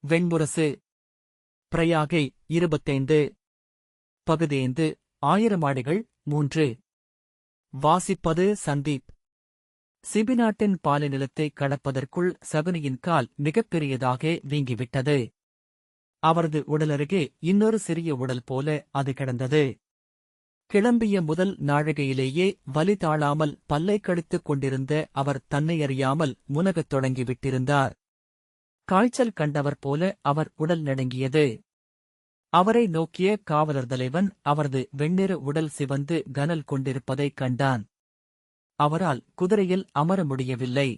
வெண்முரசு. பிரயாகை 25. பகுதி 5. 1000 ஆடுகள் 3. வாசிப்பது சந்தீப். சிபி நாட்டின் பாலை நிலத்தை கடப்பதற்குள் சகுனியின் கால் மிகப்பெரியதாக வீங்கிவிட்டது. அவரது உடலருகே இன்னொரு சிறிய உடல் போல அது கிடந்தது. கிளம்பிய முதல் நாழிகையிலேயே வலி தாழாமல் பல்லை கடித்துக் கொண்டிருந்த அவர் தன்னையறியாமல் முனகத் தொடங்கிவிட்டிருந்தார். காய்ச்சல் கண்டவர் போல அவர் உடல் நடுங்கியது. அவரை நோக்கிய காவலர் தலைவன் அவரது வெண்ணிற உடல் சிவந்து கனல் கொண்டிருப்பதைக் கண்டான். அவரால் குதிரையில் அமர முடியவில்லை.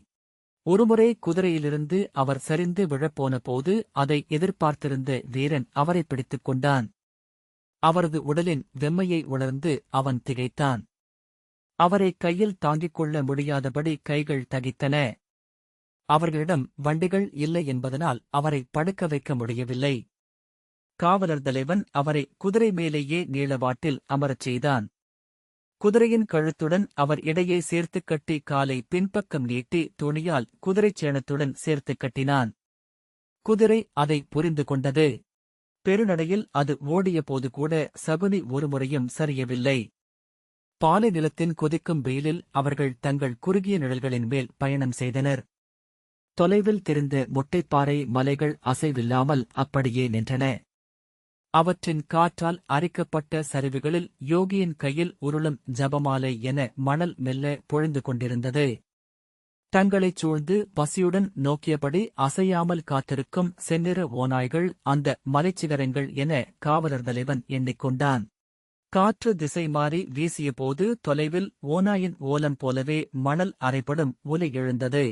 ஒருமுறை குதிரையிலிருந்து அவர் சரிந்து விழப்போன போது அதை எதிர்பார்த்திருந்த வீரன் அவரை பிடித்துக் கொண்டான். அவரது உடலின் வெம்மையை உணர்ந்து அவன் திகைத்தான். அவரை கையில் தாங்கிக் கொள்ள முடியாதபடி கைகள் தகித்தன. அவர்களிடம் வண்டிகள் இல்லை என்பதனால் அவரை படுக்க வைக்க முடியவில்லை. காவலர் தலைவன் அவரை குதிரை மேலேயே நீளவாட்டில் அமரச் செய்தான். குதிரையின் கழுத்துடன் அவர் இடையே சேர்த்துக் கட்டி காலை பின்பக்கம் நீட்டி துணியால் குதிரைச் சேணத்துடன் சேர்த்துக் கட்டினான். குதிரை அதை புரிந்து கொண்டது. பெருநடையில் அது ஓடியபோது கூட சகுனி ஒருமுறையும் சரியவில்லை. பாலை நிலத்தின் கொதிக்கும் வெயிலில் அவர்கள் தங்கள் குறுகிய நிழல்களின் மேல் பயணம் செய்தனர். தொலைவில் தெரிந்த மொட்டைப்பாறை மலைகள் அசைவில்லாமல் அப்படியே நின்றன. அவற்றின் காற்றால் அரிக்கப்பட்ட சரிவுகளில் யோகியின் கையில் உருளும் ஜபமாலை என மணல் மெல்ல பொழிந்து கொண்டிருந்தது. தங்களைச் சூழ்ந்து பசியுடன் நோக்கியபடி அசையாமல் காத்திருக்கும் செந்நிற ஓநாய்கள் அந்த மலைச்சிகரங்கள் என காவலர் தலைவன் எண்ணிக்கொண்டான். காற்று திசை மாறி வீசியபோது தொலைவில் ஓநாயின் ஓலம் போலவே மணல் அரைப்படும் ஒலி எழுந்தது.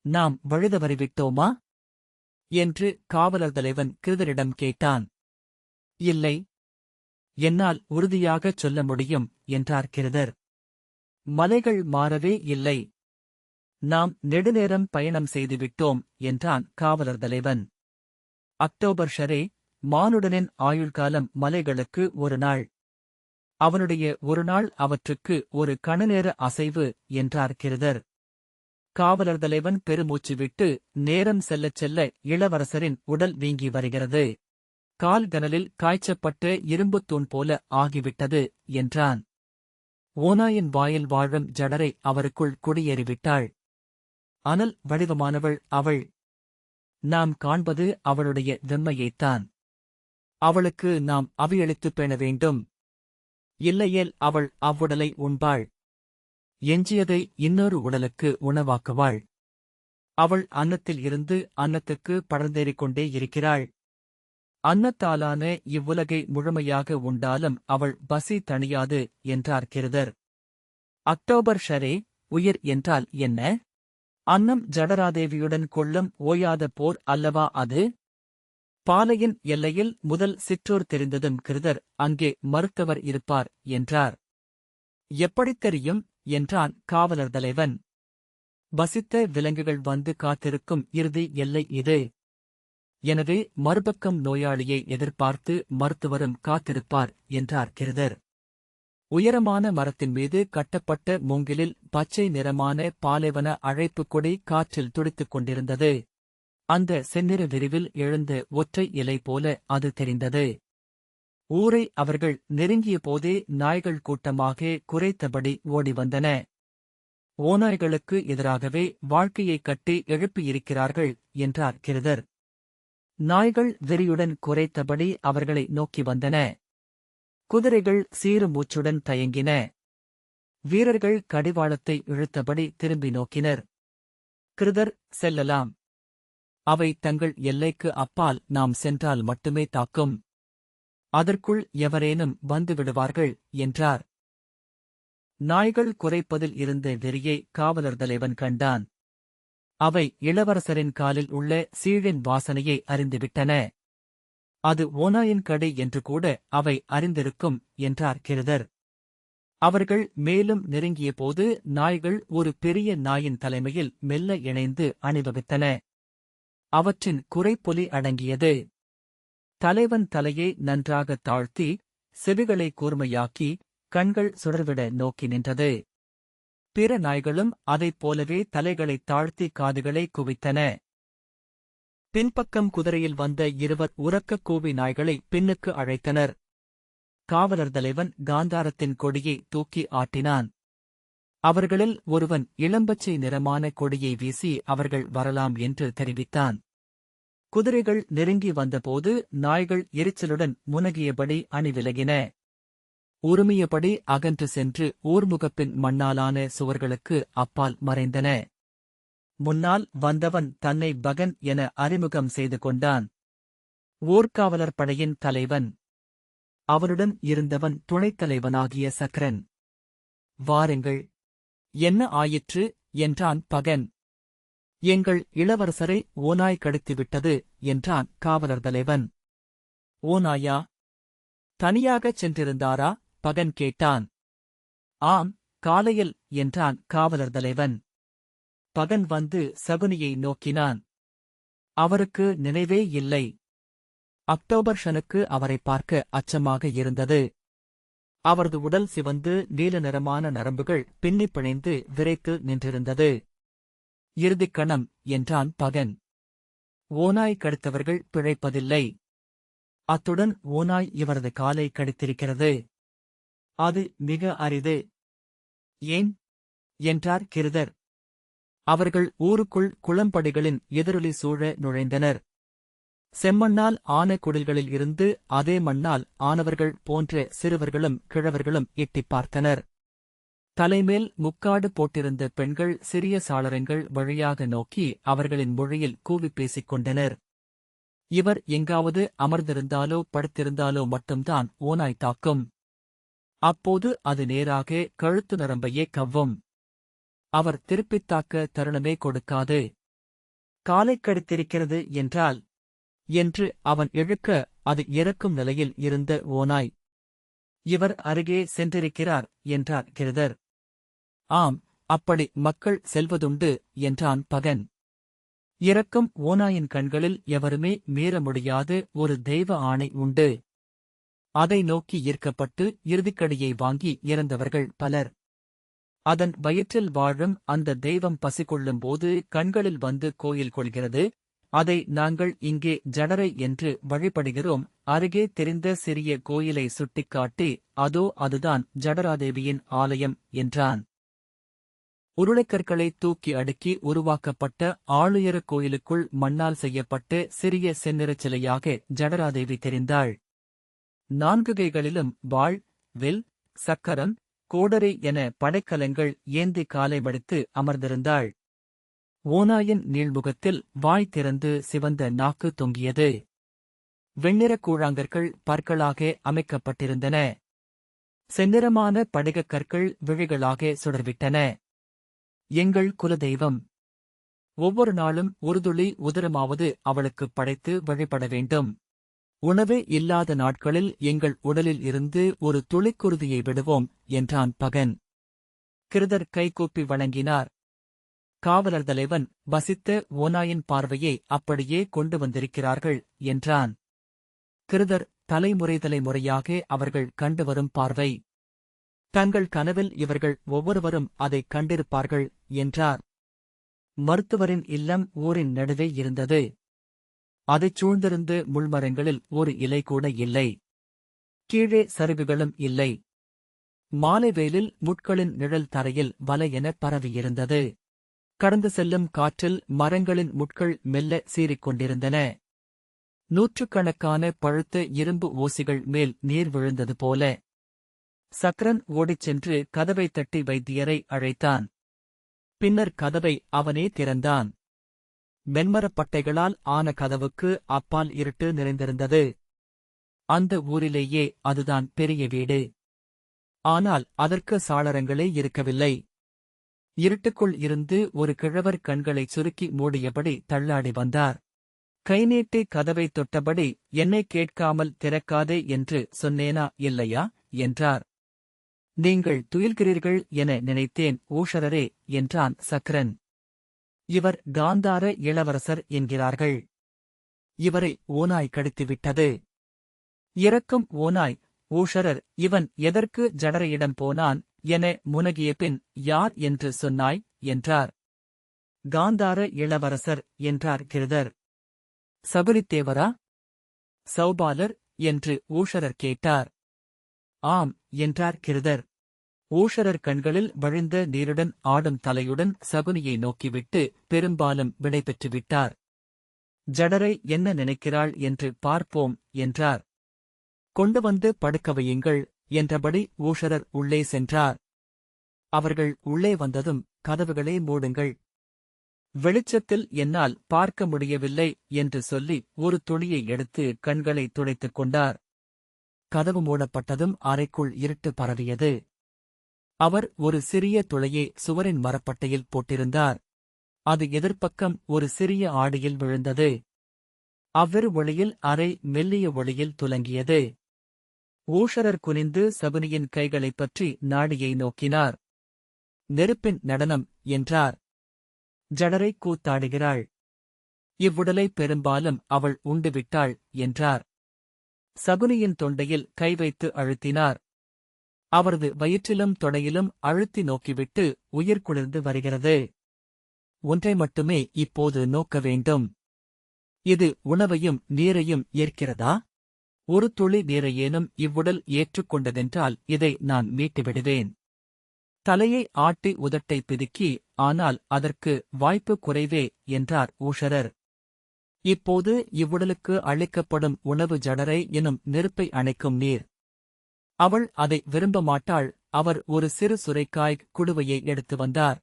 நாம் வழுதவறிவிட்டோமா என்று காவலர் தலைவன் கிருதரிடம் கேட்டான். இல்லை, என்னால் உறுதியாகச் சொல்ல முடியும் என்றார் கிருதர். மலைகள் மாறவே இல்லை. நாம் நெடுநேரம் பயணம் செய்துவிட்டோம் என்றான் காவலர் தலைவன். அக்டோபர் ஷரே, மானுடனின் ஆயுள்காலம் மலைகளுக்கு ஒரு நாள். அவனுடைய ஒரு நாள் அவற்றுக்கு ஒரு கணநேர அசைவு என்றார் கிருதர். காவலர் தலைவன் பெருமூச்சு விட்டு, நேரம் செல்லச் செல்ல இளவரசரின் உடல் வீங்கி வருகிறது. கால் கனலில் காய்ச்சப்பட்ட இரும்புத் தூண் போல ஆகிவிட்டது என்றான். ஓநாயின் வாயில் வாழும் ஜடரை அவருக்குள் குடியேறிவிட்டாள். அனல் வடிவமானவள் அவள். நாம் காண்பது அவளுடைய வெம்மையைத்தான். அவளுக்கு நாம் அவியளித்துப் பேண வேண்டும். இல்லையேல் அவள் அவ்வுடலை உண்பாள். எஞ்சியதை இன்னொரு உடலுக்கு உணவாக்குவாள். அவள் அன்னத்தில் இருந்து அன்னத்துக்கு படர்ந்தேறிக் கொண்டே இருக்கிறாள். அன்னத்தாலான இவ்வுலகை முழுமையாக உண்டாலும் அவள் பசி தணியாது என்றார் கிருதர். அக்டோபர் ஷரே, உயிர் என்றால் என்ன? அன்னம் ஜடராதேவியுடன் கொள்ளும் ஓயாத போர் அல்லவா அது? பாலையின் எல்லையில் முதல் சிற்றூர் தெரிந்ததும் கிருதர் அங்கே மருத்துவர் இருப்பார் என்றார். எப்படித் தெரியும் என்றான் காவலர் தலைவன். பசித்த விலங்குகள் வந்து காத்திருக்கும் இறுதி எல்லை இது. எனவே மறுபக்கம் நோயாளியை எதிர்பார்த்து மருத்துவரும் காத்திருப்பார் என்றார் கிருதர். உயரமான மரத்தின் மீது கட்டப்பட்ட மூங்கிலில் பச்சை நிறமான பாலைவன அழைப்புக் கொடி காற்றில் துடித்துக் கொண்டிருந்தது. அந்த செந்நிற விரிவில் எழுந்த ஒற்றை இலை போல அது தெரிந்தது. ஊரை அவர்கள் நெருங்கிய போதே நாய்கள் கூட்டமாக குரைத்தபடி ஓடி வந்தன. ஓநாய்களுக்கு எதிராகவே வாழ்க்கையைக் கட்டி எழுப்பியிருக்கிறார்கள் என்றார் கிருதர். நாய்கள் வெறியுடன் குரைத்தபடி அவர்களை நோக்கி வந்தன. குதிரைகள் சீறு மூச்சுடன் தயங்கின. வீரர்கள் கடிவாளத்தை இழுத்தபடி திரும்பி நோக்கினர். கிருதர், செல்லலாம். அவை தங்கள் எல்லைக்கு அப்பால் நாம் சென்றால் மட்டுமே தாக்கும். அதற்குள் எவரேனும் வந்துவிடுவார்கள் என்றார். நாய்கள் குரைப்பதில் இருந்த வெறியை காவலர் தலைவன் கண்டான். அவை இளவரசரின் காலில் உள்ள சீழின் வாசனையை அறிந்துவிட்டன. அது ஓநாயின் கடை என்று கூட அவை அறிந்திருக்கும் என்றார் கிருதர். அவர்கள் மேலும் நெருங்கியபோது நாய்கள் ஒரு பெரிய நாயின் தலைமையில் மெல்ல இணைந்து அணிவகுத்தன. அவற்றின் குரைப்பொலி அடங்கியது. தலைவன் தலையை நன்றாகத் தாழ்த்தி, செவிகளை கூர்மையாக்கி, கண்கள் சுடர்விட நோக்கி நின்றது. பிற நாய்களும் அதைப் போலவே தலைகளைத் தாழ்த்தி காதுகளை குவித்தன. பின்பக்கம் குதிரையில் வந்த இருவர் உரக்கக் கூவி நாய்களை பின்னுக்கு அழைத்தனர். காவலர் தலைவன் காந்தாரத்தின் கொடியை தூக்கி ஆட்டினான். அவர்களில் ஒருவன் இளம்பச்சை நிறமான கொடியை வீசி அவர்கள் வரலாம் என்று தெரிவித்தான். குதிரைகள் நெருங்கி வந்தபோது நாய்கள் எரிச்சலுடன் முனகியபடி அணிவிலகின. உருமியபடி அகன்று சென்று ஊர்முகப்பின் மண்ணாலான சுவர்களுக்கு அப்பால் மறைந்தன. முன்னால் வந்தவன் தன்னை பகன் என அறிமுகம் செய்து கொண்டான். ஊர்காவலர் படையின் தலைவன். அவனுடன் இருந்தவன் துணைத் தலைவனாகிய சக்ரன். வாருங்கள். என்ன ஆயிற்று என்றான் பகன். எங்கள் இளவரசரை ஓநாய் கடித்துவிட்டது என்றான் காவலர் தலைவன். ஓநாயா? தனியாகச் சென்றிருந்தாரா? பகன் கேட்டான். ஆம், காலையில் என்றான் காவலர் தலைவன். பகன் வந்து சகுனியை நோக்கினான். அவருக்கு நினைவே இல்லை. அக்டோபர்ஷனுக்கு அவரை பார்க்க அச்சமாக இருந்தது. அவரது உடல் சிவந்து நீல நிறமான நரம்புகள் பின்னிப் பிணைந்து விரைத்து நின்றிருந்தது. இறுதிக் கணம் என்றான் பகன். ஓநாய் கடித்தவர்கள் பிழைப்பதில்லை. அத்துடன் ஓநாய் இவரது காலை கடித்திருக்கிறது. அது மிக அரிது. ஏன்? என்றார் கிருதர். அவர்கள் ஊருக்குள் குளம்படிகளின் எதிரொலி சூழ நுழைந்தனர். செம்மண்ணால் ஆன குடில்களில் இருந்து அதே மண்ணால் ஆனவர்கள் போன்ற சிறுவர்களும் கிழவர்களும் எட்டிப் பார்த்தனர். தலைமேல் முக்காடு போட்டிருந்த பெண்கள் சிறிய சாளரங்கள் வழியாக நோக்கி அவர்களின் மொழியில் கூவிப் பேசிக் கொண்டனர். இவர் எங்காவது அமர்ந்திருந்தாலோ படுத்திருந்தாலோ மட்டும்தான் ஓநாய் தாக்கும். அப்போது அது நேராக கழுத்து நரம்பையே கவ்வும். அவர் திருப்பித் தாக்க தருணமே கொடுக்காது. காலை கடித்திருக்கிறது என்றால் என்று அவன் இழுக்க அது இறக்கும் நிலையில் இருந்த ஓநாய். இவர் அருகே சென்றிருக்கிறார் என்றார் கிருதர். ஆம், அப்படி மக்கள் செல்வதுண்டு என்றான் பகன். இறக்கும் ஓநாயின் கண்களில் எவருமே மீற முடியாத ஒரு தெய்வ ஆணை உண்டு. அதை நோக்கி ஈர்க்கப்பட்டு இறுதிக்கடியை வாங்கி இறந்தவர்கள் பலர். அதன் வயிற்றில் வாழும் அந்த தெய்வம் பசி கொள்ளும்போது கண்களில் வந்து கோயில் கொள்கிறது. அதை நாங்கள் இங்கே ஜடரை என்று வழிபடுகிறோம். அருகே தெரிந்த சிறிய கோயிலை சுட்டிக்காட்டி அதோ அதுதான் ஜடராதேவியின் ஆலயம் என்றான். உருளைக்கற்களை தூக்கி அடுக்கி உருவாக்கப்பட்ட ஆளுயர கோயிலுக்குள் மண்ணால் செய்யப்பட்ட சிறிய செந்நிறச் சிலையாக ஜடராதேவி தெரிந்தாள். 4 கைகளிலும் வாள், வில், சக்கரம், கோடரி என படைக்கலங்கள் ஏந்தி காலை மடித்து அமர்ந்திருந்தாள். ஓநாயின் நீள்முகத்தில் வாய் திறந்து சிவந்த நாக்கு தொங்கியது. வெண்ணிறக் கூழாங்கற்கள் பற்களாக அமைக்கப்பட்டிருந்தன. செந்நிறமான படிகக் கற்கள் விழிகளாக சுடர்விட்டன. எங்கள் குலதெய்வம். ஒவ்வொரு நாளும் ஒரு துளி உதிரமாவது அவளுக்குப் படைத்து வழிபட வேண்டும். உணவே இல்லாத நாட்களில் எங்கள் உடலில் இருந்து ஒரு துளிக்குருதியை விடுவோம் என்றான் பகன். கிருதர் கைகூப்பி வணங்கினார். காவலர் தலைவன் வசித்த ஓநாயின் பார்வையை அப்படியே கொண்டு வந்திருக்கிறார்கள் என்றான். கிருதர் தலைமுறையாக அவர்கள் கண்டு வரும் பார்வை. தங்கள் கனவில் இவர்கள் ஒவ்வொருவரும் அதைக் கண்டிருப்பார்கள் என்றார். மருத்துவரின் இல்லம் ஊரின் நடுவே இருந்தது. அதைச் சூழ்ந்திருந்து முள்மரங்களில் ஒரு இலை கூட இல்லை. கீழே சரிவுகளும் இல்லை. மாலை வெயிலில் முட்களின் நிழல் தரையில் வலை என பரவியிருந்தது. கடந்து செல்லும் காற்றில் மரங்களின் முட்கள் மெல்ல சீறிக்கொண்டிருந்தன. நூற்றுக்கணக்கான பழுத்த இரும்பு ஓசிகள் மேல் நீர் விழுந்தது போல. சக்ரன் ஓடிச் சென்று கதவைத் தட்டி வைத்தியரை அழைத்தான். பின்னர் கதவை அவனே திறந்தான். மென்மரப் பட்டைகளால் ஆன கதவுக்கு அப்பால் இருட்டு நிறைந்திருந்தது. அந்த ஊரிலேயே அதுதான் பெரிய வீடு. ஆனால் அதற்கு சாளரங்களே இருக்கவில்லை. இருட்டுக்குள் இருந்து ஒரு கிழவர் கண்களைச் சுருக்கி மூடியபடி தள்ளாடி வந்தார். கை நீட்டி கதவைத் தொட்டபடி, என்னைக் கேட்காமல் திறக்காதே என்று சொன்னேனா இல்லையா என்றார். நீங்கள் துயில்கிறீர்கள் என நினைத்தேன் ஊஷரரே என்றான் சக்ரன். இவர் காந்தார இளவரசர் என்கிறார்கள். இவரை ஓநாய் கடித்துவிட்டது. இறக்கும் ஓநாய். ஊஷரர், இவன் எதற்கு ஜடரையிடம் போனான் என முனகிய பின் யார் என்று சொன்னாய் என்றார். காந்தார இளவரசர் என்றார் கிருதர். சபரித்தேவரா? சௌபாலர் என்று ஊஷரர் கேட்டார். ஆம் என்றார் கிருதர். ஊஷரர் கண்களில் வழிந்த நீருடன் ஆடும் தலையுடன் சகுனியை நோக்கிவிட்டு பெரும்பாலும் விடைபெற்று விட்டார். ஜடரை என்ன நினைக்கிறாள் என்று பார்ப்போம் என்றார். கொண்டு வந்து படுக்க வையுங்கள் என்றபடி ஊஷரர் உள்ளே சென்றார். அவர்கள் உள்ளே வந்ததும் கதவுகளை மூடுங்கள். வெளிச்சத்தில் என்னால் பார்க்க முடியவில்லை என்று சொல்லி ஒரு துணியை எடுத்து கண்களை துடைத்துக் கொண்டார். கதவு மூடப்பட்டதும் அறைக்குள் இருட்டு பரவியது. அவர் ஒரு சிறிய துளையை சுவரின் மரப்பட்டையில் போட்டிருந்தார். அது எதிர்ப்பக்கம் ஒரு சிறிய ஆடியில் விழுந்தது. அவ்விரு ஒளியில் அறை மெல்லிய ஒளியில் துலங்கியது. ஊஷரர் குனிந்து சகுனியின் கைகளைப் பற்றி நாடியை நோக்கினார். நெருப்பின் நடனம் என்றார். ஜடரை கூத்தாடுகிறாள். இவ்வுடலை பெரும்பாலும் அவள் உண்டுவிட்டாள் என்றார். சகுனியின் தொண்டையில் கை வைத்து அழுத்தினார். அவரது வயிற்றிலும் தொடையிலும் அழுத்தி நோக்கிவிட்டு உயிர் குளிர்ந்து வருகிறது. ஒன்றை மட்டுமே இப்போது நோக்க வேண்டும். இது உணவையும் நீரையும் ஏற்கிறதா? ஒரு துளி நீரையேனும் இவ்வுடல் ஏற்றுக்கொண்டதென்றால் இதை நான் மீட்டுவிடுவேன். தலையை ஆட்டி உதட்டை பிதுக்கி, ஆனால் அதற்கு வாய்ப்பு குறைவே என்றார் ஊஷரர். இப்போது இவ்வுடலுக்கு அளிக்கப்படும் உணவு ஜடரை எனும் நெருப்பை அணைக்கும் நீர். அவள் அதை விரும்ப மாட்டாள். அவர் ஒரு சிறு சுரைக்காய் குடுவையை எடுத்து வந்தார்.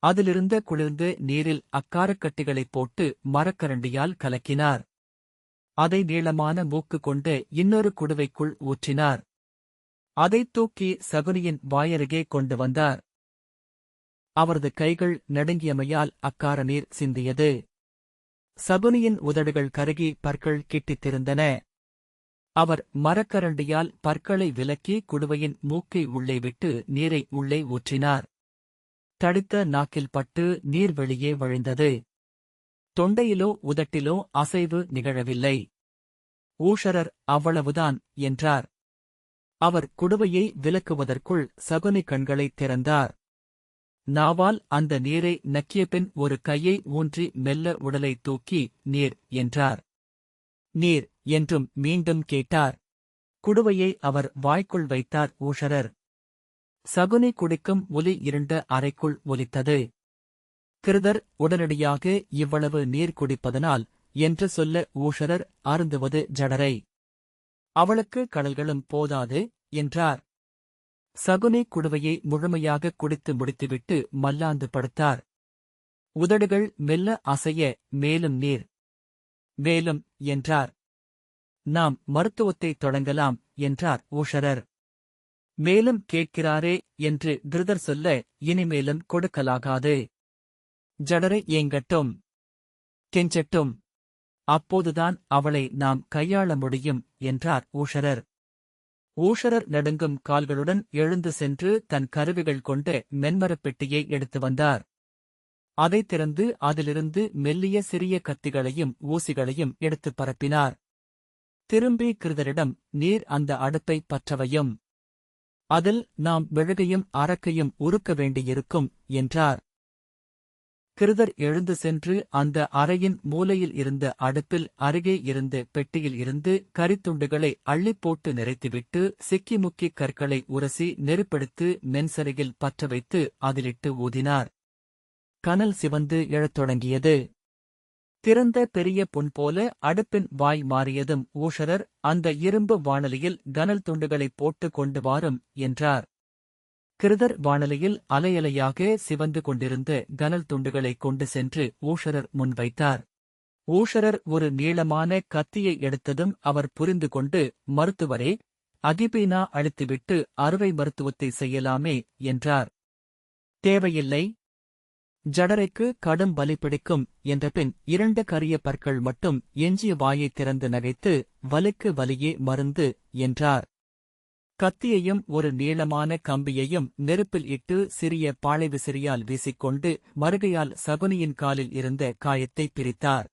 அதிலிருந்த குளிர்ந்து நீரில் அக்காரக்கட்டிகளைப் போட்டு மரக்கரண்டியால் கலக்கினார். அதை நீளமான மூக்கு கொண்டு இன்னொரு குடுவைக்குள் ஊற்றினார். அதைத் தூக்கி சகுனியின் வாயருகே கொண்டு வந்தார். அவரது கைகள் நடுங்கியமையால் அக்கார நீர் சிந்தியது. சகுனியின் உதடுகள் கருகி பற்கள் கிட்டித்திருந்தன. அவர் மரக்கரண்டியால் பற்களை விலக்கி குடுவையின் மூக்கை உள்ளே விட்டு நீரை உள்ளே ஊற்றினார். தடித்த நாக்கில் பட்டு நீர் வெளியே வழிந்தது. தொண்டையிலோ உதட்டிலோ அசைவு நிகழவில்லை. ஊஷரர் அவ்வளவுதான் என்றார். அவர் குடுவையை விலக்குவதற்குள் சகுனி கண்களைத் திறந்தார். நாவால் அந்த நீரை நக்கியபின் ஒரு கையை ஊன்றி மெல்ல உடலை தூக்கி நீர் என்றார். நீர் என்றும் மீண்டும் கேட்டார். குடுவையை அவர் வாய்க்குள் வைத்தார் ஊஷரர். சகுனி குடிக்கும் ஒலி இருண்ட அறைக்குள் ஒலித்தது. கிருதர் உடனடியாக இவ்வளவு நீர் குடிப்பதனால் என்று சொல்ல ஊஷரர் அருந்துவது ஜடரை. அவளுக்கு கடல்களும் போதாது என்றார். சகுனி குடுவையை முழுமையாக குடித்து முடித்துவிட்டு மல்லாந்து படுத்தார். உதடுகள் மெல்ல அசைய மேலும் நீர். மேலும் என்றார். நாம் மருத்துவத்தை தொடங்கலாம் என்றார் ஊஷரர். மேலும் கேட்கிறாரே என்று கிருதர் சொல்ல இனிமேலும் கொடுக்கலாகாது. ஜடரை ஏங்கட்டும், கெஞ்சட்டும். அப்போதுதான் அவளை நாம் கையாள முடியும் என்றார் ஊஷரர். ஊஷரர் நடுங்கும் கால்களுடன் எழுந்து சென்று தன் கருவிகள் கொண்ட மென்மரப் பெட்டியை எடுத்து வந்தார். அதைத் திறந்து அதிலிருந்து மெல்லிய சிறிய கத்திகளையும் ஊசிகளையும் எடுத்துப் பரப்பினார். திரும்பி கிருதரிடம் நீர் அந்த அடுப்பை பற்றவையும். அதில் நாம் மெழுகையும் அரக்கையும் உருக்க வேண்டியிருக்கும் என்றார். கிருதர் எழுந்து சென்று அந்த அறையின் மூலையில் இருந்த அடுப்பில் அருகே இருந்த பெட்டியில் இருந்து கரித்துண்டுகளை அள்ளிப்போட்டு நிறைத்துவிட்டு சிக்கிமுக்கி கற்களை உரசி நெருப்பெடுத்து மென்சரிகில் பற்ற வைத்து அதிலிட்டு ஊதினார். கனல் சிவந்து எழத் தொடங்கியது. திறந்த பெரிய புண் போல அடுப்பின் வாய் மாறியதும் ஊஷரர் அந்த இரும்பு வாணலியில் கனல் துண்டுகளைப் போட்டு கொண்டு வாரும் என்றார். கிருதர் வாணலியில் அலையலையாக சிவந்து கொண்டிருந்த கனல் துண்டுகளைக் கொண்டு சென்று ஊஷரர் முன்வைத்தார். ஊஷரர் ஒரு நீளமான கத்தியை எடுத்ததும் அவர் புரிந்து கொண்டு, மருத்துவரே, அகிபீனா அழித்துவிட்டு அறுவை மருத்துவத்தை செய்யலாமே என்றார். தேவையில்லை. ஜடரைக்கு கடும் வலி பிடிக்கும் என்றபின் 2 கரிய பற்கள் மட்டும் எஞ்சிய வாயைத் திறந்து நகைத்து வலிக்கு வலியே மருந்து என்றார். கத்தியையும் ஒரு நீளமான கம்பியையும் நெருப்பில் இட்டு சிறிய பாளை விசிறியால் வீசிக்கொண்டு மறுகையால் சகுனியின் காலில் இருந்த காயத்தை பிரித்தார்.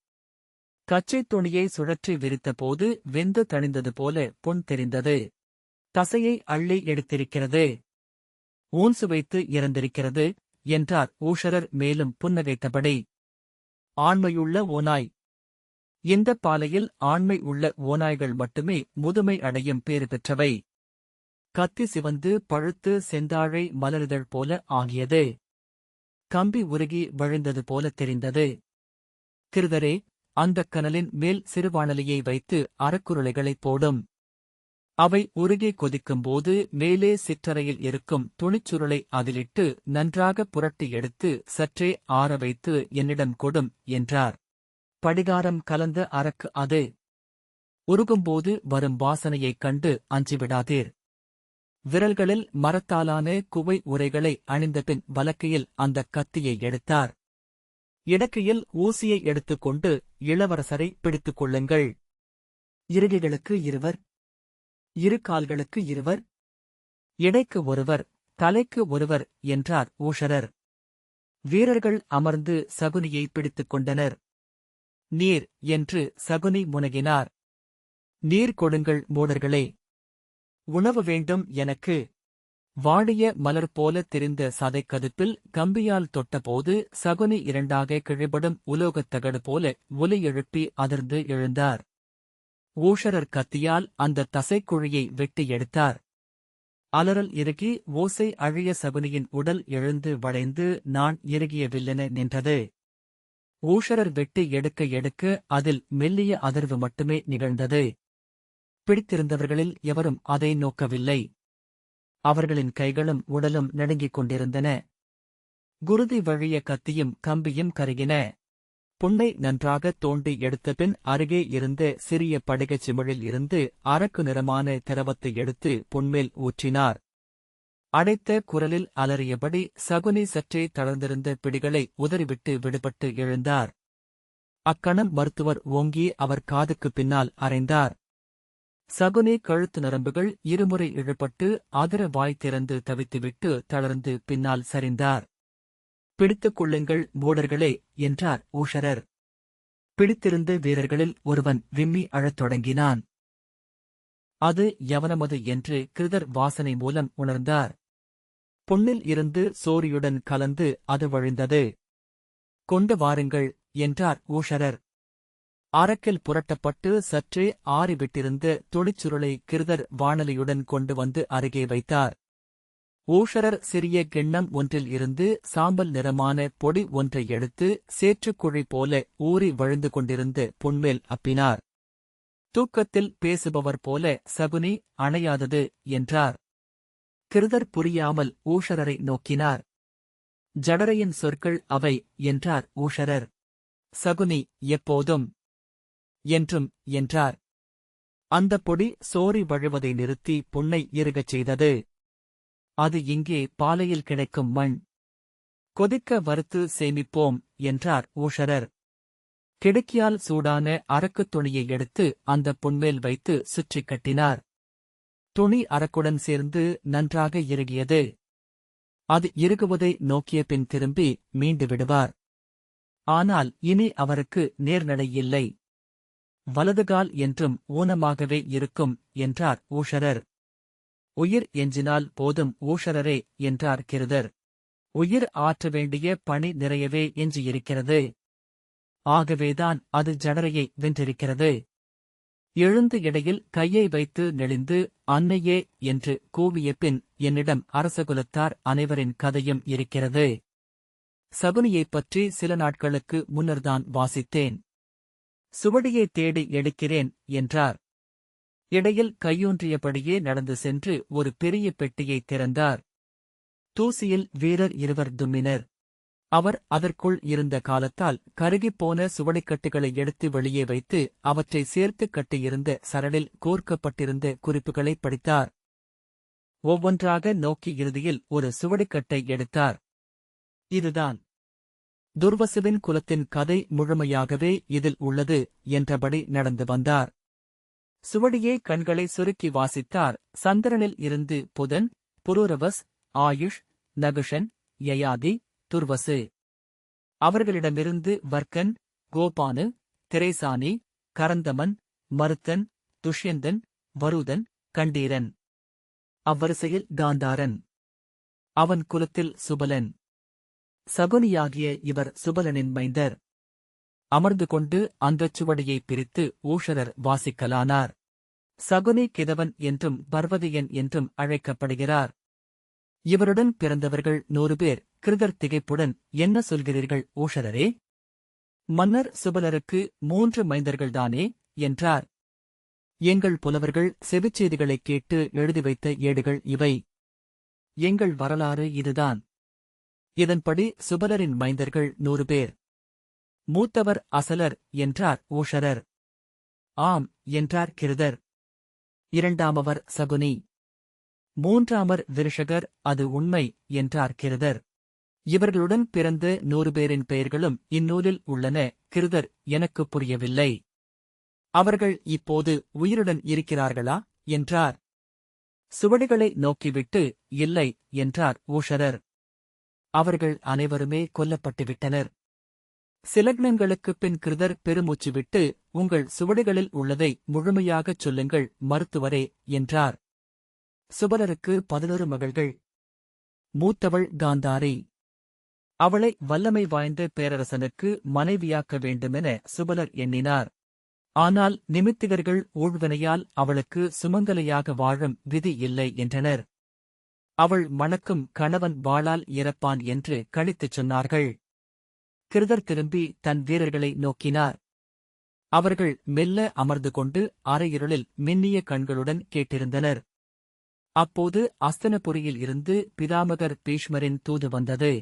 கச்சைத் துணியை சுழற்றி விரித்தபோது வெந்து தணிந்தது போல புண் தெரிந்தது. தசையை அள்ளி எடுத்திருக்கிறது. ஊன்சு வைத்து இறந்திருக்கிறது என்றார் ஊஷரர் மேலும் புன்னகைத்தபடி. ஆண்மையுள்ள ஓநாய். இந்த பாலையில் ஆண்மை உள்ள ஓநாய்கள் மட்டுமே முதுமை அடையும் பேறு பெற்றவை. கத்தி சிவந்து பழுத்து செந்தாழை மலரிதழ் போல ஆகியது. கம்பி உருகி வழிந்தது போல தெரிந்தது. கிருதரே, அந்தக் கனலின் மேல் சிறுவாணலியை வைத்து அறக்குருளைகளைப் போடும். அவை உருகி கொதிக்கும்போது மேலே சிற்றறையில் இருக்கும் துணிச்சுருளை அதிலிட்டு நன்றாக புரட்டி எடுத்து சற்றே ஆற வைத்து என்னிடம் கொடும் என்றார். படிகாரம் கலந்த அரக்கு அது. உருகும்போது வரும் வாசனையைக் கண்டு அஞ்சிவிடாதீர். விரல்களில் மரத்தாலான குவை உரைகளை அணிந்தபின் வலக்கையில் அந்தக் கத்தியை எடுத்தார். இடக்கையில் ஊசியை எடுத்துக்கொண்டு இளவரசரை பிடித்துக் கொள்ளுங்கள். இருகைகளுக்கு இருவர், இரு கால்களுக்கு இருவர், இடைக்கு ஒருவர், தலைக்கு ஒருவர் என்றார் ஊஷரர். வீரர்கள் அமர்ந்து சகுனியை பிடித்துக் கொண்டனர். நீர் என்று சகுனி முனகினார். நீர் கொடுங்கள் மூடர்களே. உணவு வேண்டும் எனக்கு. வாடிய மலர் போல தெரிந்த சதைக்கதுப்பில் கம்பியால் தொட்டபோது சகுனி இரண்டாக கிழிபடும் உலோகத் தகடு போல ஒலி எழுப்பி அதிர்ந்து எழுந்தார். ஊஷரர் கத்தியால் அந்த தசைக்குழியை வெட்டி எடுத்தார். அலறல் இறுகி ஓசை அழிய சகுனியின் உடல் எழுந்து வளைந்து நான் இறுகியவில்லென நின்றது. ஊஷரர் வெட்டி எடுக்க எடுக்க அதில் மெல்லிய அதிர்வு மட்டுமே நிகழ்ந்தது. பிடித்திருந்தவர்களில் எவரும் அதை நோக்கவில்லை. அவர்களின் கைகளும் உடலும் நடுங்கிக் கொண்டிருந்தன. குருதி வழிய கத்தியும் கம்பியும் கருகின. புண்ணை நன்றாக தோண்டி எடுத்தபின் அருகே இருந்த சிறிய படிகச் சிமிழில் இருந்து அரக்கு நிறமான திரவத்தை எடுத்து புண்மேல் ஊற்றினார். அடைத்த குரலில் அலறியபடி சகுனி சற்றே தளர்ந்திருந்த பிடிகளை உதறிவிட்டு விடுபட்டு எழுந்தார். அக்கணம் மருத்துவர் ஓங்கி அவர் காதுக்குப் பின்னால் அறைந்தார். சகுனி கழுத்து நரம்புகள் இருமுறை இழுபட்டு அதிர வாய் திறந்து தவித்துவிட்டு தளர்ந்து பின்னால் சரிந்தார். பிடித்துக் கொள்ளுங்கள் மூடர்களே என்றார் ஊஷரர். பிடித்திருந்த வீரர்களில் ஒருவன் விம்மி அழத் தொடங்கினான். அது யவனமது என்று கிருதர் வாசனை மூலம் உணர்ந்தார். புண்ணில் இருந்து சோரியுடன் கலந்து அது வழிந்தது. கொண்டு வாருங்கள் என்றார் ஊஷரர். அரக்கில் புரட்டப்பட்டு சற்றே ஆறிவிட்டிருந்த துணிச்சுருளை கிருதர் வாணலியுடன் கொண்டு வந்து அருகே வைத்தார். ஊஷரர் சிறிய கிண்ணம் ஒன்றில் இருந்து சாம்பல் நிறமான பொடி ஒன்றை எடுத்து சேற்றுக்குழி போல ஊறி வழிந்து கொண்டிருந்த புண்மேல் அப்பினார். தூக்கத்தில் பேசுபவர் போல சகுனி அணையாதது என்றார். கிருதர் புரியாமல் ஊஷரரை நோக்கினார். ஜடரையின் சொற்கள் அவை என்றார் ஊஷரர். சகுனி எப்போதும் என்றும் என்றார். அந்தப் பொடி சோரி வழுவதை நிறுத்தி புண்ணை இறுகச் செய்தது. அது இங்கே பாலையில் கிடைக்கும் மண். கொதிக்க வறுத்து சேமிப்போம் என்றார் ஊஷரர். கிடுக்கியால் சூடான அரக்குத் துணியை எடுத்து அந்தப் புண்மேல் வைத்து சுற்றிக் கட்டினார். துணி அரக்குடன் சேர்ந்து நன்றாக இறுகியது. அது இறுகுவதை நோக்கிய பின் திரும்பி மீண்டு விடுவார். ஆனால் இனி அவருக்கு நேர்நடை இல்லை. வலதுகால் என்றும் ஊனமாகவே இருக்கும் என்றார் ஊஷரர். உயிர் எஞ்சினால் போதும் ஊஷரரே என்றார் கிருதர். உயிர் ஆற்ற வேண்டிய பணி நிறையவே எஞ்சியிருக்கிறது. ஆகவேதான் அது ஜடரையை வென்றிருக்கிறது. எழுந்து இடையில் கையை வைத்து நெளிந்து அன்னையே என்று கூவிய பின் என்னிடம் அரசகுலத்தார் அனைவரின் கதையும் இருக்கிறது. சகுனியைப் பற்றி சில நாட்களுக்கு முன்னர்தான் வாசித்தேன். சுவடியை தேடி எடுக்கிறேன் என்றார். இடையில் கையூன்றியபடியே நடந்து சென்று ஒரு பெரிய பெட்டியை திறந்தார். தூசியில் வீரர் இருவர் தும்மினர். அவர் அதற்குள் இருந்த காலத்தால் கருகிப்போன சுவடிக்கட்டுகளை எடுத்து வெளியே வைத்து அவற்றை சேர்த்துக் கட்டியிருந்த சரடில் கோர்க்கப்பட்டிருந்த குறிப்புகளைப் படித்தார். ஒவ்வொன்றாக நோக்கி இறுதியில் ஒரு சுவடிக்கட்டை எடுத்தார். இதுதான் துர்வசுவின் குலத்தின் கதை முழுமையாகவே இதில் உள்ளது என்றபடி நடந்து வந்தார். சுவடியே கண்களை சுருக்கி வாசித்தார். சந்திரனில் இருந்து புதன், புரூரவஸ், ஆயுஷ், நகுஷன், யயாதி, துர்வசு. அவர்களிடமிருந்து வர்க்கன், கோபானு, திரேசானி, கரந்தமன், மருத்தன், துஷ்யந்தன், வருதன், கண்டீரன். அவ்வரிசையில் காந்தாரன். அவன் குலத்தில் சுபலன். சகுனியாகிய இவர் சுபலனின் மைந்தர். அமர்ந்து கொண்டு அந்தச் சுவடியை பிரித்து ஊஷரர் வாசிக்கலானார். சகுனி கிதவன் என்றும் பர்வதியன் என்றும் அழைக்கப்படுகிறார். இவருடன் பிறந்தவர்கள் 100 பேர். கிருதர் திகைப்புடன், என்ன சொல்கிறீர்கள் ஊஷரரே? மன்னர் சுபலருக்கு 3 மைந்தர்கள்தானே என்றார். எங்கள் புலவர்கள் செவிச்செய்திகளைக் கேட்டு எழுதி வைத்த ஏடுகள் இவை. எங்கள் வரலாறு இதுதான். இதன்படி சுபலரின் மைந்தர்கள் 100 பேர். மூத்தவர் அசலர் என்றார் ஊஷரர். ஆம் என்றார் கிருதர். இரண்டாமவர் சகுனி. மூன்றாமர் விருஷகர், அது உண்மை என்றார் கிருதர். இவர்களுடன் பிறந்த 100 பேரின் பெயர்களும் இந்நூலில் உள்ளன. கிருதர், எனக்குப் புரியவில்லை. அவர்கள் இப்போது உயிருடன் இருக்கிறார்களா என்றார். சுவடிகளை நோக்கிவிட்டு, இல்லை என்றார் ஊஷரர். அவர்கள் அனைவருமே கொல்லப்பட்டுவிட்டனர். சில கணங்களுக்குப் பின் கிருதர் பெருமூச்சு விட்டு, உங்கள் சுவடிகளில் உள்ளதை முழுமையாகச் சொல்லுங்கள் மருத்துவரே என்றார். சுபலருக்கு 11 மகள்கள். மூத்தவள் காந்தாரி. அவளை வல்லமை வாய்ந்த பேரரசனுக்கு மனைவியாக்க வேண்டுமென சுபலர் எண்ணினார். ஆனால் நிமித்திகர்கள் ஊழ்வினையால் அவளுக்கு சுமங்கலையாக வாழும் விதி இல்லை என்றனர். அவள் மணக்கும் கணவன் வாளால் இறப்பான் என்று கணித்துச் சொன்னார்கள். கிருதர் திரும்பி தன் வீரர்களை நோக்கினார். அவர்கள் மெல்ல அமர்ந்து கொண்டு அரையிருளில் மின்னிய கண்களுடன் கேட்டிருந்தனர். அப்போது அஸ்தனபுரியில் இருந்து பிதாமகர் பீஷ்மரின் தூது வந்தது.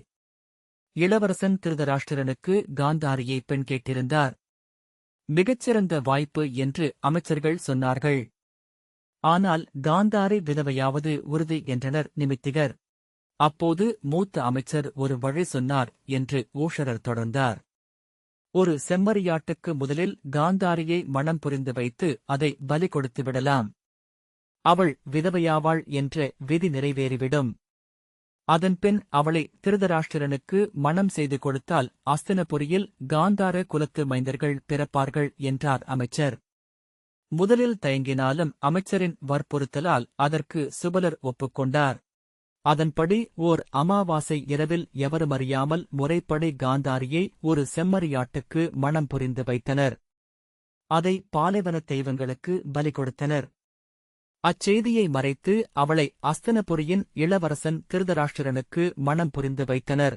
இளவரசன் திருதராஷ்டிரனுக்கு காந்தாரியை பெண் கேட்டிருந்தார். மிகச்சிறந்த வாய்ப்பு என்று அமைச்சர்கள் சொன்னார்கள். ஆனால் காந்தாரி விதவையாவது உறுதி என்றனர் நிமித்திகர். அப்போது மூத்த அமைச்சர் ஒரு வழி சொன்னார் என்று ஊஷரர் தொடர்ந்தார். ஒரு செம்மறியாட்டுக்கு முதலில் காந்தாரியை மணம் புரிந்து வைத்து அதை பலி கொடுத்து விடலாம். அவள் விதவையாவாள் என்ற விதி நிறைவேறிவிடும். அதன்பின் அவளை திருதராஷ்டிரனுக்கு மணம் செய்து கொடுத்தால் அஸ்தினபுரியில் காந்தார குலத்து மைந்தர்கள் பிறப்பார்கள் என்றார் அமைச்சர். முதலில் தயங்கினாலும் அமைச்சரின் வற்புறுத்தலால் அதற்கு சுபலர் ஒப்புக்கொண்டார். அதன்படி ஓர் அமாவாசை இரவில் எவருமறியாமல் முறைப்படி காந்தாரியை ஒரு செம்மறியாட்டுக்கு மணம் புரிந்து வைத்தனர். அதை பாலைவனத் தெய்வங்களுக்கு பலி கொடுத்தனர். அச்செய்தியை மறைத்து அவளை அஸ்தனபுரியின் இளவரசன் திருதராஷ்டிரனுக்கு மணம் புரிந்து வைத்தனர்.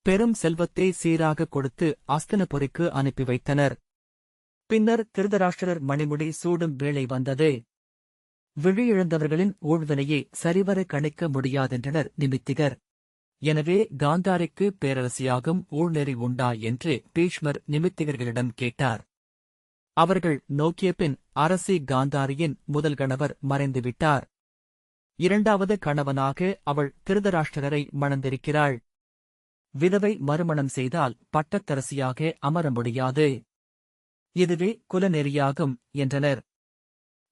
பெரும் செல்வத்தை சீராகக் கொடுத்து அஸ்தனபுரிக்கு அனுப்பி வைத்தனர். பின்னர் திருதராஷ்டிரர் மணிமுடி சூடும் வேளை வந்தது. விழியிழந்தவர்களின் ஊழ்வினையை சரிவர கணிக்க முடியாதென்றனர் நிமித்திகர். எனவே காந்தாரிக்கு பேரரசியாகும் ஊழ்நெறி உண்டா என்று பீஷ்மர் நிமித்திகர்களிடம் கேட்டார். அவர்கள் நோக்கியபின் அரசி காந்தாரியின் முதல் கணவர் மறைந்துவிட்டார். இரண்டாவது கணவனாக அவள் திருதராஷ்டிரரை மணந்திருக்கிறாள். விதவை மறுமணம் செய்தால் பட்டத்தரசியாக அமர முடியாது. இதுவே குலநெறியாகும் என்றனர்.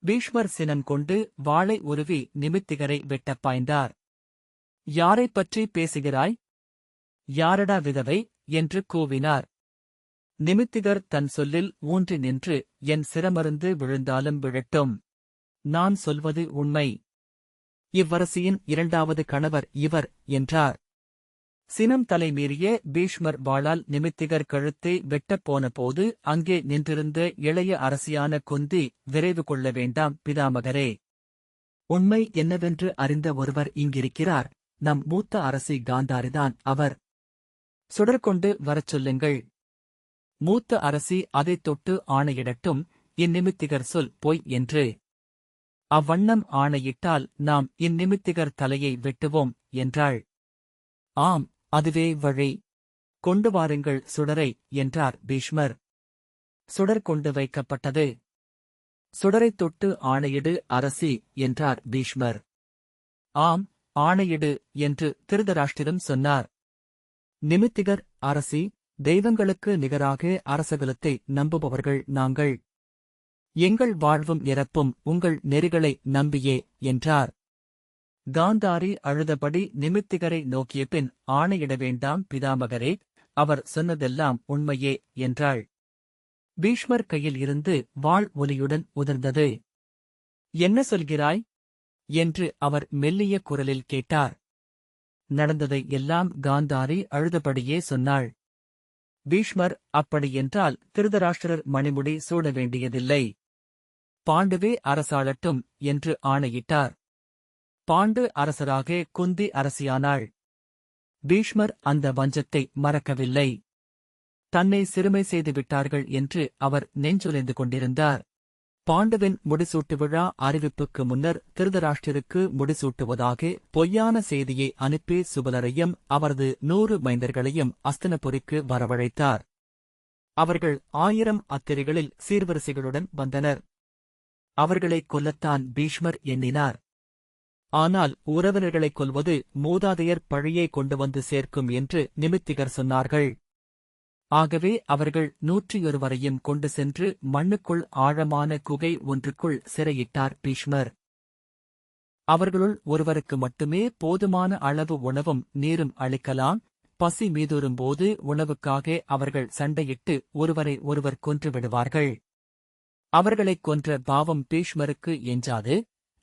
பீஷ்மர் சினம் கொண்டு வாளை உருவி நிமித்திகரை வெட்டப் பாய்ந்தார். யாரைப் பற்றி பேசுகிறாய்? யாரடா விதவை என்று கூவினார். நிமித்திகர் தன் சொல்லில் ஊன்றி நின்று, என் சிரமருந்து விழுந்தாலும் விழட்டும். நான் சொல்வது உண்மை. இவ்வரசியின் இரண்டாவது கணவர் இவர் என்றார். சினம் தலைமீறிய பீஷ்மர் வாளால் நிமித்திகர் கழுத்தை வெட்டப் போனபோது அங்கே நின்றிருந்த இளைய அரசியான குந்தி, விரைவு கொள்ள வேண்டாம் பிதாமகரே. உண்மை என்னவென்று அறிந்த ஒருவர் இங்கிருக்கிறார். நம் மூத்த அரசி காந்தாரிதான் அவர். சுடர்கொண்டு வரச் சொல்லுங்கள். மூத்த அரசி அதைத் தொட்டு ஆணையிடட்டும், இந்நிமித்திகர் சொல் பொய் என்று. அவ்வண்ணம் ஆணையிட்டால் நாம் இந்நிமித்திகர் தலையை வெட்டுவோம் என்றாள். ஆம், அதுவே வழி. கொண்டு வாருங்கள் சுடரை என்றார் பீஷ்மர். சுடர் கொண்டு வைக்கப்பட்டது. சுடரைத் தொட்டு ஆணையிடு அரசி என்றார் பீஷ்மர். ஆம், ஆணையிடு என்று திருதராஷ்டிரம் சொன்னார். நிமித்திகர், அரசி, தெய்வங்களுக்கு நிகராக அரசகுலத்தை நம்புபவர்கள் நாங்கள். எங்கள் வாழ்வும் இறப்பும் உங்கள் நெறிகளை நம்பியே என்றார். காந்தாரி அழுதபடி நிமித்திகரை நோக்கியபின், ஆணையிட வேண்டாம் பிதாமகரே, அவர் சொன்னதெல்லாம் உண்மையே என்றாள். பீஷ்மர் கையில் இருந்து வாள் ஒலியுடன் உதிர்ந்தது. என்ன சொல்கிறாய் என்று அவர் மெல்லிய குரலில் கேட்டார். நடந்ததை எல்லாம் காந்தாரி அழுதபடியே சொன்னாள். பீஷ்மர், அப்படியென்றால் திருதராஷ்டிரர் மணிமுடி சூட வேண்டியதில்லை. பாண்டுவே அரசாளட்டும் என்று ஆணையிட்டார். பாண்டு அரசராக குந்தி அரசியானாள். பீஷ்மர் அந்த வஞ்சத்தை மறக்கவில்லை. தன்னை சிறுமை செய்து விட்டார்கள் என்று அவர் நெஞ்சுலைந்து கொண்டிருந்தார். பாண்டுவின் முடிசூட்டு விழா அறிவிப்புக்கு முன்னர் திருதராஷ்டிரருக்கு முடிசூட்டுவதாக பொய்யான செய்தியை அனுப்பி சுபலரையும் அவரது 100 மைந்தர்களையும் அஸ்தினபுரிக்கு வரவழைத்தார். அவர்கள் 1000 அத்திரிகளில் சீர்வரிசைகளுடன் வந்தனர். அவர்களைக் கொல்லத்தான் பீஷ்மர் எண்ணினார். ஆனால் உறவினர்களைக் கொல்வது மூதாதையர் பழியை கொண்டு வந்து சேர்க்கும் என்று நிமித்திகர் சொன்னார்கள். ஆகவே அவர்கள் 101 வரையும் கொண்டு சென்று மண்ணுக்குள் ஆழமான குகை ஒன்றுக்குள் சிறையிட்டார் பீஷ்மர். அவர்களுள் ஒருவருக்கு மட்டுமே போதுமான அளவு உணவும் நீரும் அளிக்கலாம். பசி மீதுறும்போது உணவுக்காக அவர்கள் சண்டையிட்டு ஒருவரை ஒருவர் கொன்று விடுவார்கள். அவர்களைக் கொன்ற பாவம் பீஷ்மருக்கு எஞ்சாது,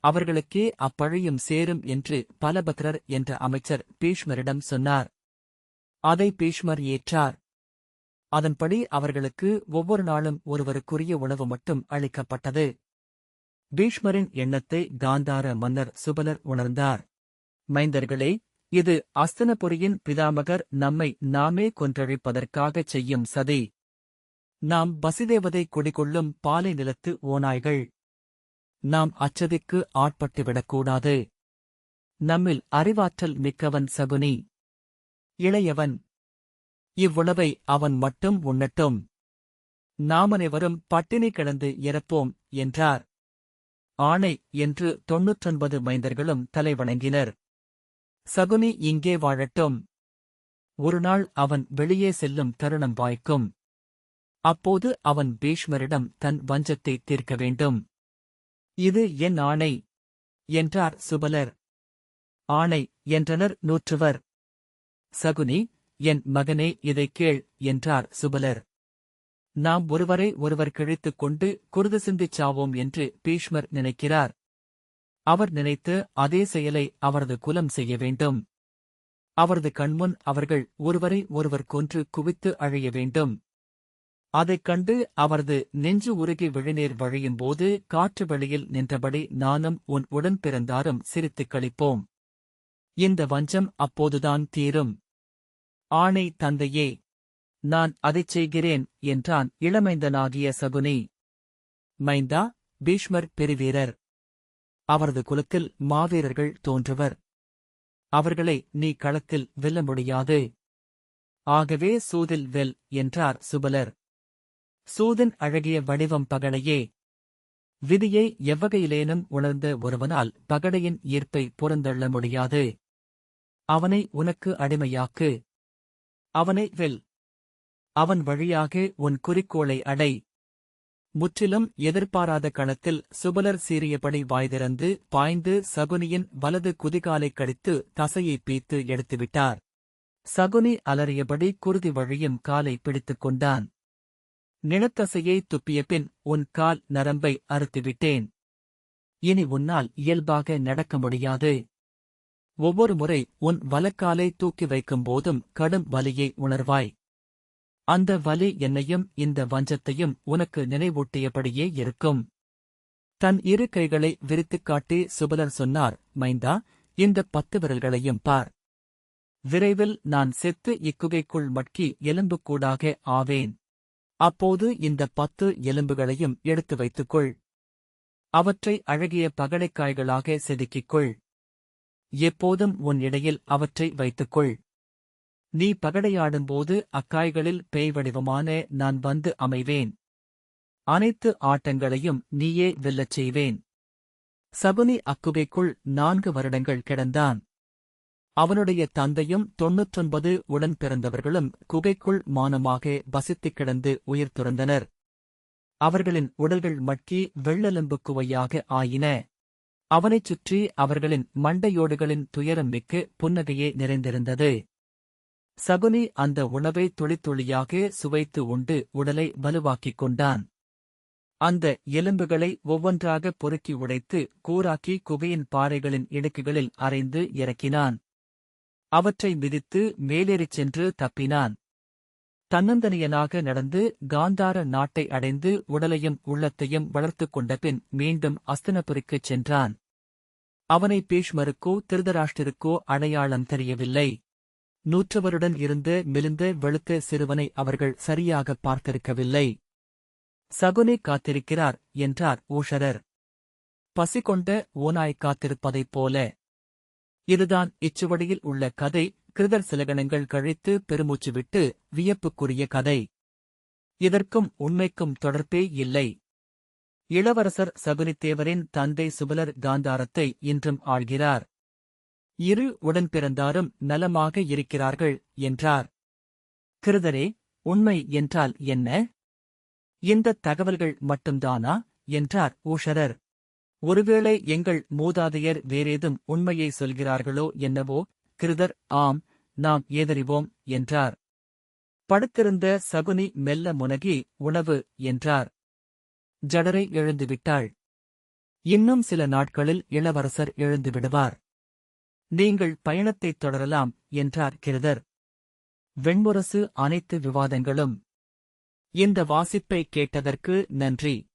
அவர்களுக்கே அப்பழியும் சேரும் என்று பலபத்ரர் என்ற அமைச்சர் பீஷ்மரிடம் சொன்னார். அதை பீஷ்மர் ஏற்றார். அதன்படி அவர்களுக்கு ஒவ்வொரு நாளும் ஒருவருக்குரிய உணவு மட்டும் அளிக்கப்பட்டது. பீஷ்மரின் எண்ணத்தை காந்தார மன்னர் சுபலர் உணர்ந்தார். மைந்தர்களே, இது அஸ்தினபுரியின் பிதாமகர் நம்மை நாமே கொன்றழிப்பதற்காகச் செய்யும் சதி. நாம் வசுதேவதை குடிகொள்ளும் பாலை நிலத்து ஓநாய்கள். நாம் அச்சதிக்கு ஆட்பட்டுவிடக்கூடாது. நம்மில் அறிவாற்றல் மிக்கவன் சகுனி. இளையவன். இவ்வுணவை அவன் மட்டும் உண்ணட்டும். நாமனைவரும் பட்டினி கிடந்து இறப்போம் என்றார். ஆணை என்று 99 மைந்தர்களும் தலைவணங்கினர். சகுனி இங்கே வாழட்டும். ஒருநாள் அவன் வெளியே செல்லும் தருணம் வாய்க்கும். அப்போது அவன் பீஷ்மரிடம் தன் வஞ்சத்தை தீர்க்க வேண்டும். இது என் ஆணை என்றார் சுபலர். ஆணை என்றனர் 100வர். சகுனி, என் மகனே, இதைக் கேள் என்றார் சுபலர். நாம் ஒருவரை ஒருவர் கிழித்துக் கொண்டு குருது சிந்திச் சாவோம் என்று பீஷ்மர் நினைக்கிறார். அவர் நினைத்து அதே செயலை அவரது குலம் செய்ய வேண்டும். அவரது கண்முன் அவர்கள் ஒருவரை ஒருவர் கொன்று குவித்து அழிய வேண்டும். அதைக் கண்டு அவரது நெஞ்சு உருகி விழிநீர் வழியும்போது காற்று வெளியில் நின்றபடி நானும் உன் உடன் பிறந்தாரும் சிரித்துக் களிப்போம். இந்த வஞ்சம் அப்போதுதான் தீரும். ஆணை தந்தையே, நான் அதைச் செய்கிறேன் என்றான் இளமைந்தனாகிய சகுனி. மைந்தா, பீஷ்மர் பெருவீரர். அவரது குலத்தில் மாவீரர்கள் தோன்றுவர். அவர்களை நீ களத்தில் வெல்ல முடியாது. ஆகவே சூதில் வெல் என்றார் சுபலர். சூதின் அழகிய வடிவம் பகடையே. விதியை எவ்வகையிலேனும் உணர்ந்த ஒருவனால் பகடையின் ஈர்ப்பை புறந்தள்ள முடியாது. அவனை உனக்கு அடிமையாக்கு. அவனை வெல். அவன் வழியாக உன் குறிக்கோளை அடை. முற்றிலும் எதிர்பாராத களத்தில் சுபலர் சீறியபடி வாய்திறந்து பாய்ந்து சகுனியின் வலது குதிகாலைக் கடித்து தசையைப் பீத்து எடுத்துவிட்டார். சகுனி அலறியபடி குருதி வழியும் காலை பிடித்துக் கொண்டான். நிலத்தசையை துப்பியபின் உன் கால் நரம்பை அறுத்துவிட்டேன். இனி உன்னால் இயல்பாக நடக்க முடியாது. ஒவ்வொரு முறை உன் வலக்காலை தூக்கி வைக்கும் போதும் கடும் வலியை உணர்வாய். அந்த வலி என்னையும் இந்த வஞ்சத்தையும் உனக்கு நினைவூட்டியபடியே இருக்கும். தன் 2 கைகளை விரித்துக் காட்டி சுபலர் சொன்னார், மைந்தா, இந்த 10 விரல்களையும் பார். விரைவில் நான் செத்து இக்குகைக்குள் மட்கி எலும்புக்கூடாக ஆவேன். அப்போது இந்த 10 எலும்புகளையும் எடுத்து வைத்துக்கொள். அவற்றை அழகிய பகடைக்காய்களாக செதுக்கிக்கொள். எப்போதும் உன் இடையில் அவற்றை வைத்துக்கொள். நீ பகடையாடும்போது அக்காய்களில் பேய் வடிவமான நான் வந்து அமைவேன். அனைத்து ஆட்டங்களையும் நீயே வெல்லச் செய்வேன். சகுனி அக்குகைக்குள் 4 வருடங்கள் கிடந்தான். அவனுடைய தந்தையும் 99 உடன் பிறந்தவர்களும் குகைக்குள் மானமாக வசித்துக் கிடந்து உயிர் துறந்தனர். அவர்களின் உடல்கள் மட்கி வெள்ளெலும்பு குவையாக ஆயின. அவனைச் சுற்றி அவர்களின் மண்டையோடுகளின் துயரம் மிக்க புன்னகையே நிறைந்திருந்தது. சகுனி அந்த உணவை துளித்துளியாக சுவைத்து உண்டு உடலை வலுவாக்கிக் கொண்டான். அந்த எலும்புகளை ஒவ்வொன்றாக பொறுக்கி உடைத்து கூராக்கி குகையின் பாறைகளின் இடுக்குகளில் அரைந்து இறக்கினான். அவற்றை மிதித்து மேலேறிச் சென்று தப்பினான். தன்னந்தனியனாக நடந்து காந்தார நாட்டை அடைந்து உடலையும் உள்ளத்தையும் வளர்த்துக் கொண்டபின் மீண்டும் அஸ்தினபுரிக்குச் சென்றான். அவனை பீஷ்மருக்கோ திருதராஷ்டிருக்கோ அடையாளம் தெரியவில்லை. நூற்றவருடன் இருந்து மெலிந்த வெளுத்த சிறுவனை அவர்கள் சரியாகப் பார்த்திருக்கவில்லை. சகுனி காத்திருக்கிறார் என்றார் ஊஷரர். பசி கொண்ட ஓநாய் காத்திருப்பதைப் போல. இதுதான் இச்சுவடியில் உள்ள கதை. கிருதர் சில கணங்கள் கழித்து பெருமூச்சு விட்டு வியப்புக்குரிய கதை. இதற்கும் உண்மைக்கும் தொடர்பே இல்லை. இளவரசர் சகுனித்தேவரின் தந்தை சுபலர் காந்தாரத்தை இன்றும் ஆள்கிறார். இரு உடன்பிறந்தாரும் நலமாக இருக்கிறார்கள் என்றார். கிருதரே, உண்மை என்றால் என்ன? இந்தத் தகவல்கள் மட்டும்தானா என்றார் ஊஷரர். ஒருவேளை எங்கள் மூதாதையர் வேறேதும் உண்மையை சொல்கிறார்களோ என்னவோ? கிருதர், ஆம், நாம் ஏதறிவோம் என்றார். படுத்திருந்த சகுனி மெல்ல முனகி உணவு என்றார். ஜடரை எழுந்துவிட்டாள். இன்னும் சில நாட்களில் இளவரசர் எழுந்துவிடுவார். நீங்கள் பயணத்தைத் தொடரலாம் என்றார் கிருதர். வெண்முரசு அனைத்து விவாதங்களும். இந்த வாசிப்பை கேட்டதற்கு நன்றி.